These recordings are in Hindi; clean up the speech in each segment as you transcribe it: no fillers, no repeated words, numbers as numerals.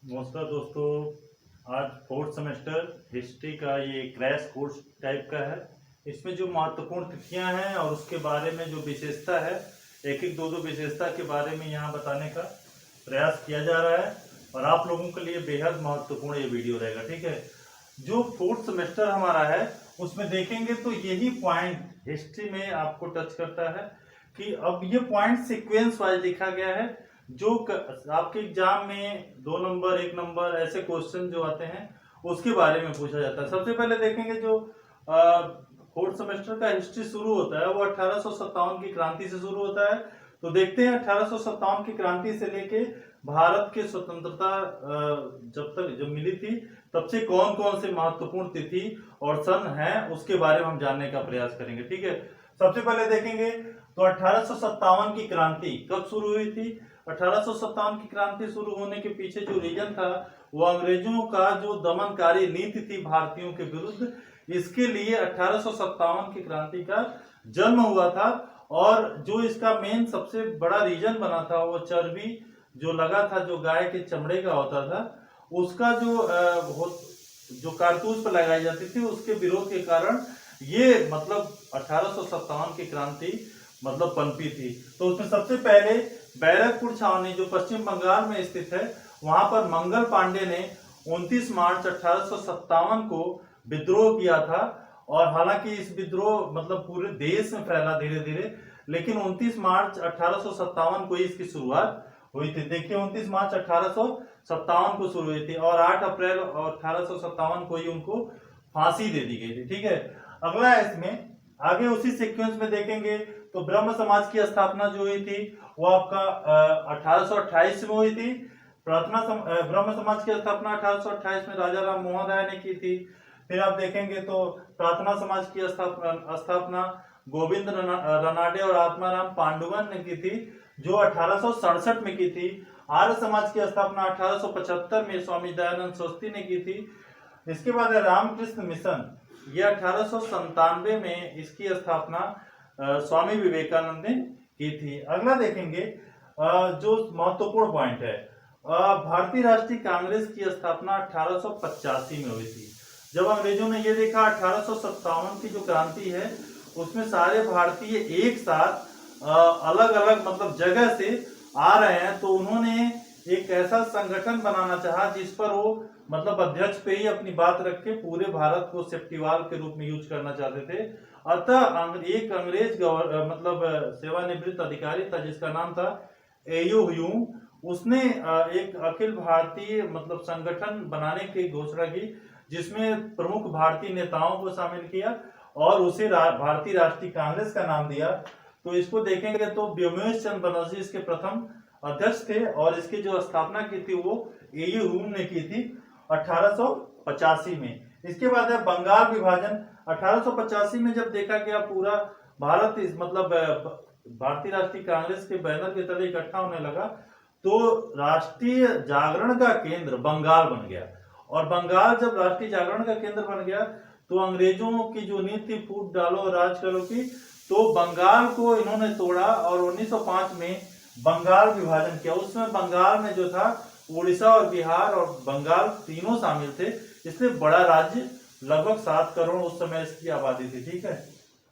नमस्कार दोस्तों। आज फोर्थ सेमेस्टर हिस्ट्री का ये क्रैश कोर्स टाइप का है। इसमें जो महत्वपूर्ण तिथियां हैं और उसके बारे में जो विशेषता है, एक एक दो दो विशेषता के बारे में यहाँ बताने का प्रयास किया जा रहा है और आप लोगों के लिए बेहद महत्वपूर्ण ये वीडियो रहेगा। ठीक है, जो फोर्थ सेमेस्टर हमारा है उसमें देखेंगे तो यही पॉइंट हिस्ट्री में आपको टच करता है कि अब ये पॉइंट सीक्वेंस वाइज लिखा गया है। जो आपके एग्जाम में 2 नंबर 1 नंबर ऐसे क्वेश्चन जो आते हैं उसके बारे में पूछा जाता है। सबसे पहले देखेंगे जो फोर्थ सेमेस्टर का हिस्ट्री शुरू होता है वो 1857 की क्रांति से शुरू होता है। तो देखते हैं 1857 की क्रांति से लेके भारत की स्वतंत्रता जब मिली थी तब से कौन कौन से महत्वपूर्ण तिथि और सन है उसके बारे में हम जानने का प्रयास करेंगे। ठीक है, सबसे पहले देखेंगे तो 1857 की क्रांति कब शुरू हुई थी। 1857 की क्रांति शुरू होने के पीछे जो रीजन था वो अंग्रेजों का जो दमनकारी नीति थी भारतीयों के विरुद्ध, इसके लिए 1857 की क्रांति का जन्म हुआ था। और जो इसका मेन सबसे बड़ा रीजन बना था वो चर्बी जो लगा था, जो गाय के चमड़े का होता था, उसका जो कारतूस पर लगाई जाती थी उसके विरोध के कारण ये मतलब 1857 की क्रांति मतलब पनपी थी। तो उसमें सबसे पहले बैरकपुर छावनी जो पश्चिम बंगाल में स्थित है वहां पर मंगल पांडे ने 29 मार्च 1857 को विद्रोह किया था। और हालांकि इस विद्रोह मतलब पूरे देश में फैला धीरे धीरे, लेकिन 29 मार्च 1857 को इसकी शुरुआत हुई थी। देखिए 29 मार्च 1857 को शुरू हुई थी और 8 अप्रैल 1857 को ही उनको फांसी दे दी गई थी। ठीक है, अगला है इसमें आगे उसी सीक्वेंस में देखेंगे तो ब्रह्म समाज की स्थापना जो हुई थी वो आपका 1828 में हुई थी। ब्रह्म समाज की स्थापना 1828 में राजा राम मोहन राय ने की थी। फिर आप देखेंगे तो प्रार्थना समाज की स्थापना गोविंद रनाडे और आत्माराम पांडुवन ने की थी जो 1867 में की थी। आर्य समाज की स्थापना 1875 में स्वामी दयानंद सरस्वती ने की थी। इसके बाद है रामकृष्ण मिशन, ये 1897 में इसकी स्थापना स्वामी विवेकानंद ने की थी। अगला देखेंगे जो महत्वपूर्ण पॉइंट है, भारतीय राष्ट्रीय कांग्रेस की स्थापना 1885 में हुई थी। जब अंग्रेजों ने ये देखा 1857 की जो क्रांति है उसमें सारे भारतीय एक साथ अलग अलग मतलब जगह से आ रहे हैं, तो उन्होंने एक ऐसा संगठन बनाना चाहा जिस पर वो मतलब अध्यक्ष पे ही अपनी बात रख के पूरे भारत को सेफ्टीवाल के रूप में यूज करना चाहते थे। अतः एक अंग्रेज मतलब सेवानिवृत्त अधिकारी था जिसका नाम था एयू ह्यूम, उसने एक अखिल भारतीय मतलब संगठन बनाने की घोषणा की जिसमें प्रमुख भारतीय नेताओं को शामिल किया और उसे भारतीय राष्ट्रीय कांग्रेस का नाम दिया। तो इसको देखेंगे तो व्योमेश चंद्र बनर्जी इसके प्रथम अध्यक्ष थे और इसकी जो स्थापना की थी वो एयू ह्यूम ने की थी 1885 में। इसके बाद है बंगाल विभाजन। 1885 में जब देखा गया पूरा भारत इस मतलब भारतीय राष्ट्रीय कांग्रेस के बैनर के तले इकट्ठा होने लगा, तो राष्ट्रीय जागरण का केंद्र बंगाल बन गया। और बंगाल जब राष्ट्रीय जागरण का केंद्र बन गया तो अंग्रेजों की जो नीति फूट डालो राज करो की, तो बंगाल को इन्होंने तोड़ा और 1905 में बंगाल विभाजन किया। उसमें बंगाल में जो था उड़ीसा और बिहार और बंगाल तीनों शामिल थे, इसलिए बड़ा राज्य लगभग 7 करोड़ उस समय इसकी आबादी थी। ठीक है,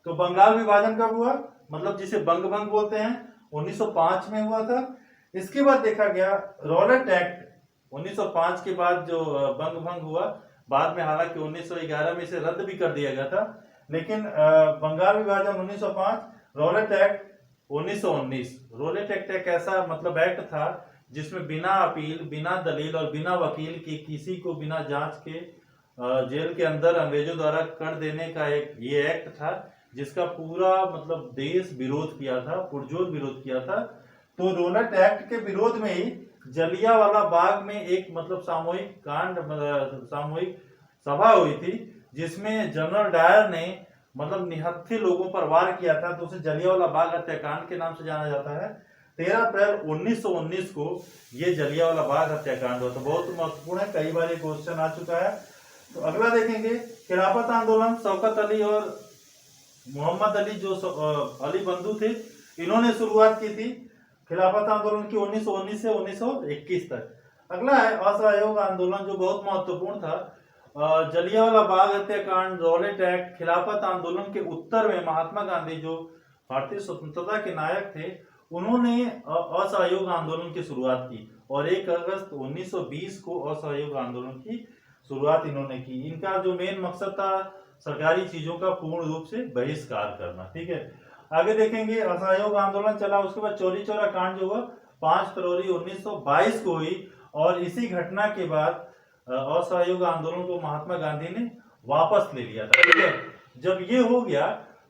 तो बंगाल विभाजन कब हुआ मतलब जिसे बंग भंग बोलते हैं 1905 में हुआ था। इसके बाद देखा गया रॉलेट एक्ट 1905 के बाद जो बंग भंग हुआ, बाद में हालांकि 1911 में इसे रद्द भी कर दिया गया था, लेकिन बंगाल विभाजन 1905, रॉलेट एक्ट 1919। रॉलेट एक्ट एक ऐसा मतलब एक्ट था जिसमें बिना अपील, बिना दलील और बिना वकील के किसी को बिना जांच के जेल के अंदर अंग्रेजों द्वारा कर देने का एक ये एक्ट था जिसका पूरा मतलब देश विरोध किया था, पुरजोर विरोध किया था। तो रॉलेट एक्ट के विरोध में ही जलियांवाला बाग में एक मतलब सामूहिक सभा हुई थी जिसमें जनरल डायर ने मतलब निहत्थे लोगों पर वार किया था, तो उसे जलियांवाला बाग हत्याकांड के नाम से जाना जाता है। 13 अप्रैल 1919 को ये जलियांवाला बाग हत्याकांड हुआ। तो बहुत महत्वपूर्ण है, कई बार ये क्वेश्चन आ चुका है। तो अगला देखेंगे खिलाफत आंदोलन। शौकत अली और मोहम्मद अली जो अली बंधु थे, इन्होंने शुरुआत की थी खिलाफत आंदोलन की 1919 से 1921 तक। अगला है असहयोग आंदोलन, जो बहुत महत्वपूर्ण था। जलियांवाला बाग हत्याकांड, रॉलेट एक्ट, खिलाफत आंदोलन के उत्तर में महात्मा गांधी जो भारतीय स्वतंत्रता के नायक थे, उन्होंने असहयोग आंदोलन की शुरुआत की और 1 अगस्त 1920 को असहयोग आंदोलन की शुरुआत इन्होंने की। इनका जो मेन मकसद था सरकारी चीजों का पूर्ण रूप से बहिष्कार करना। ठीक है, आगे देखेंगे। असहयोग आंदोलन चला, उसके बाद चौरी चौरा कांड जो हुआ 5 फरवरी 1922 को हुई और इसी घटना के बाद असहयोग आंदोलन को महात्मा गांधी ने वापस ले लिया था। ठीक है, जब ये हो गया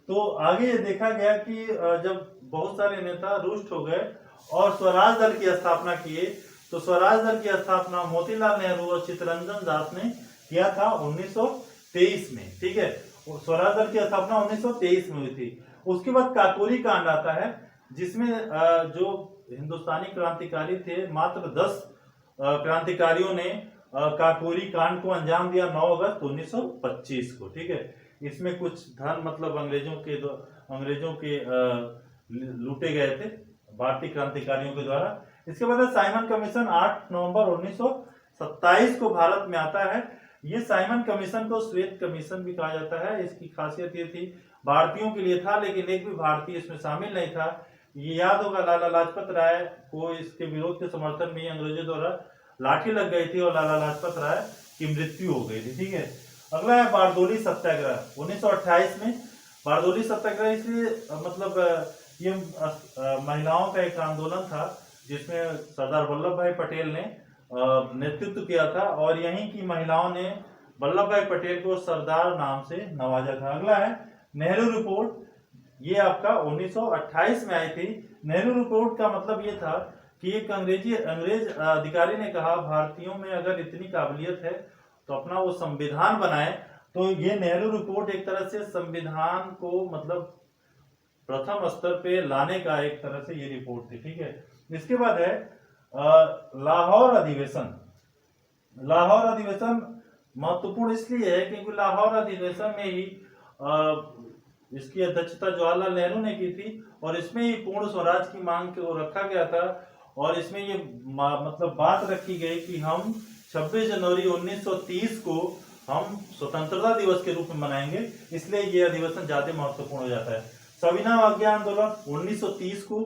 तो आगे ये देखा गया कि जब बहुत सारे नेता रुष्ट हो गए और स्वराज दल की स्थापना किए, तो स्वराज दल की स्थापना मोतीलाल नेहरू और चित्तरंजन दास ने किया था 1923 में। ठीक है, स्वराज दल की स्थापना 1923 में हुई थी। उसके बाद काकोरी कांड आता है, जिसमें जो हिंदुस्तानी क्रांतिकारी थे, मात्र 10 क्रांतिकारियों ने काकोरी कांड को अंजाम दिया 9 अगस्त 1925 को। ठीक है, इसमें कुछ धन मतलब अंग्रेजों के लूटे गए थे भारतीय क्रांतिकारियों के द्वारा। इसके बाद साइमन कमीशन 8 नवंबर 1927 को भारत में आता है। ये साइमन कमीशन को श्वेत कमीशन भी कहा जाता है। इसकी खासियत ये थी, भारतीयों के लिए था, लेकिन एक भी भारतीय इसमें शामिल नहीं था। ये याद होगा, लाला लाजपत राय को इसके विरोध के समर्थन में अंग्रेजों द्वारा लाठी लग गई थी और लाला लाजपत राय की मृत्यु हो गई थी। ठीक है, अगला है बारदोली सत्याग्रह 1928 में। बारदोली सत्याग्रह इसलिए मतलब ये महिलाओं का एक आंदोलन था जिसमें सरदार वल्लभ भाई पटेल ने नेतृत्व किया था और यहीं की महिलाओं ने वल्लभ भाई पटेल को सरदार नाम से नवाजा था। अगला है नेहरू रिपोर्ट, ये आपका 1928 में आई थी। नेहरू रिपोर्ट का मतलब ये था कि एक अंग्रेज अधिकारी ने कहा, भारतीयों में अगर इतनी काबिलियत है तो अपना वो संविधान बनाए। तो ये नेहरू रिपोर्ट एक तरह से संविधान को मतलब प्रथम स्तर पे लाने का एक तरह से ये रिपोर्ट थी। ठीक है, इसके बाद है लाहौर अधिवेशन। लाहौर अधिवेशन महत्वपूर्ण इसलिए है क्योंकि लाहौर अधिवेशन में ही इसकी अध्यक्षता जवाहरलाल नेहरू ने की थी और इसमें ही पूर्ण स्वराज की मांग को रखा गया था और इसमें ये मतलब बात रखी गई कि हम 26 जनवरी 1930 को हम स्वतंत्रता दिवस के रूप में मनाएंगे, इसलिए ये अधिवेशन ज्यादा महत्वपूर्ण हो जाता है। सविनय अवज्ञा आंदोलन 1930 को।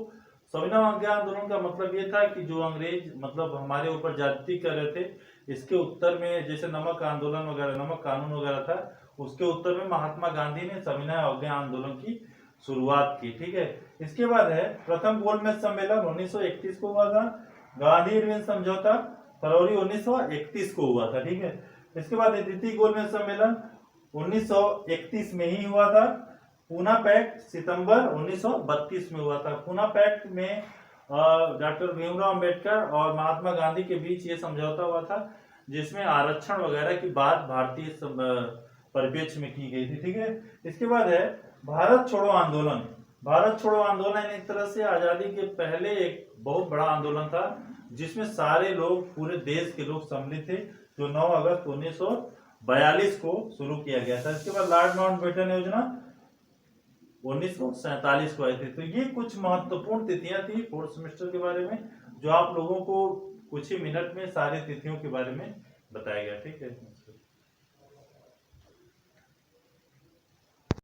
सविनय अवज्ञा आंदोलन का मतलब ये था कि जो अंग्रेज मतलब हमारे ऊपर ज्यादती कर रहे थे, इसके उत्तर में जैसे नमक आंदोलन वगैरह, नमक कानून वगैरह था, उसके उत्तर में महात्मा गांधी ने सविनय अवज्ञा आंदोलन की शुरुआत की। ठीक है, इसके बाद है प्रथम गोलमेज सम्मेलन 1931 को हुआ था। गांधी इरविन समझौता फरवरी 1931 को हुआ था। ठीक है, इसके बाद द्वितीय गोलमेज सम्मेलन 1931 में ही हुआ था। पूना पैक्ट सितंबर 1932 में हुआ था। पूना पैक्ट में डॉक्टर भीमराव अंबेडकर और महात्मा गांधी के बीच ये समझौता हुआ था जिसमें आरक्षण वगैरह की बात भारतीय परिप्रेक्ष्य में की गई थी। ठीक है, इसके बाद है भारत छोड़ो आंदोलन। भारत छोड़ो आंदोलन एक तरह से आजादी के पहले एक बहुत बड़ा आंदोलन था जिसमें सारे लोग, पूरे देश के लोग सम्मिलित थे, जो 9 अगस्त 1942 को शुरू किया गया था। इसके बाद लॉर्ड माउंटबेटन योजना 1947 को आई थी। तो ये कुछ महत्वपूर्ण तिथियां थी 4th सेमेस्टर के बारे में, जो आप लोगों को कुछ ही मिनट में सारी तिथियों के बारे में बताया गया। ठीक है।